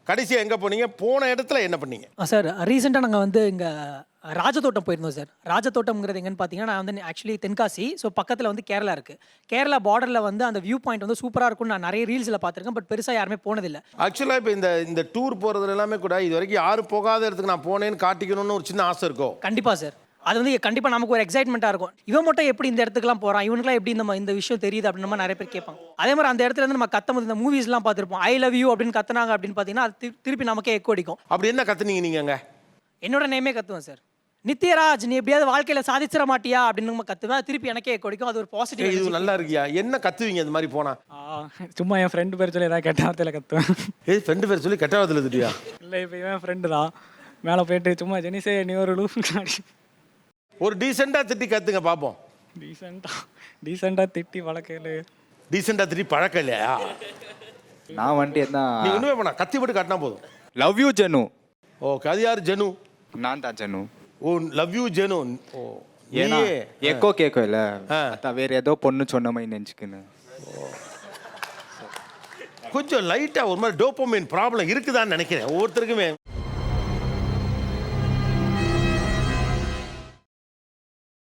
கடைசியாக எங்கே போனீங்க, போன இடத்துல என்ன பண்ணீங்க? சார் ரீசெண்டாக நாங்கள் வந்து இங்கே ராஜதோட்டம் போயிருந்தோம் சார். ராஜதோட்டம்ங்கிறது எங்கன்னு பார்த்தீங்கன்னா, நான் வந்து ஆக்சுவலி தென்காசி. ஸோ பக்கத்தில் வந்து கேரளா இருக்குது. கேரளா பார்டரில் வந்து அந்த வியூ பாயிண்ட் வந்து சூப்பராக இருக்கும்னு நான் நிறைய ரீல்ஸில் பார்த்துருக்கேன். பட் பெருசாக யாருமே போனதில்லை. ஆக்சுவலாக இப்போ இந்த டூர் போகிறதுல எல்லாமே கூட இது வரைக்கும் யாரும் போகாத இடத்துக்கு நான் போனேன்னு காட்டிக்கணும்னு ஒரு சின்ன ஆசை இருக்கும். கண்டிப்பாக சார். அது வந்து கண்டிப்பாக நமக்கு ஒரு எக்ஸைட்மெண்ட்டாக இருக்கும். இவன் மட்டும் எப்படி இந்த இடத்துக்குலாம் போகிறான், இவனுக்குலாம் எப்படி இந்த விஷயம் தெரியுது அப்படின்ற மாதிரி நிறைய பேர் கேட்பாங்க. அதே மாதிரி அந்த இடத்துல இருந்து நம்ம கத்தும்போது இந்த மூவிஸ்லாம் பார்த்துருப்போம். ஐ லவ் யூ அப்படின்னு கத்துனாங்க அப்படின்னு பார்த்தீங்கன்னா அது திருப்பி நமக்கே எக்கோ அடிக்கும். அப்படி என்ன கத்துனீங்க நீங்க? என்னோட நேமே கத்துவேன் சார். நித்யராஜ் நீ எப்படியாவது வாழ்க்கையில் சாதிச்சிட மாட்டியா அப்படின்னு நம்ம கத்துவேன். திருப்பி எனக்கே எக்கோ அடிக்கும். அது ஒரு பாசிட்டிவ். இது நல்லா இருக்கியா? என்ன கத்துவீங்க இந்த மாதிரி போனா? சும்மா என் ஃப்ரெண்டு பேர் சொல்லி ஏதாவது கெட்ட வார்த்தையில் கத்துவேன். ஏய் ஃப்ரெண்டு பேர் சொல்லி கெட்ட வார்த்தையில் திட்டியா? இல்லை இப்போ இவன் ஃப்ரெண்டு தான். மேலே போயிட்டு சும்மா ஜெனிசே நீ ஒரு லூப் ஒரு டீசெண்டாக திட்டி கத்துங்க பார்ப்போம். டீசெண்டாக திட்டி வளர்க்கல. டீசெண்டாக திட்டி பழக்கம் இல்லையா? நான் வந்துட்டு என்ன நீ ஒன்றுமே பண்ணா கத்தி போட்டு காட்டினா போதும். Love you ஜனு. ஓகே, அது யார் ஜனு? நான் தான் ஜனு. ஓ லவ் யூ ஜனு. ஓ ஏன்னா நீயே. எக்கோ கேட்கும் இல்லை, ஆ. அதான் வேற ஏதோ பொண்ணு சொன்ன மாதிரி நினச்சிக்கின்னு. கொஞ்சம் லைட்டாக ஒரு மாதிரி டோப்பமைன் ப்ராப்ளம் இருக்குதான்னு நினைக்கிறேன் ஒவ்வொருத்தருக்குமே.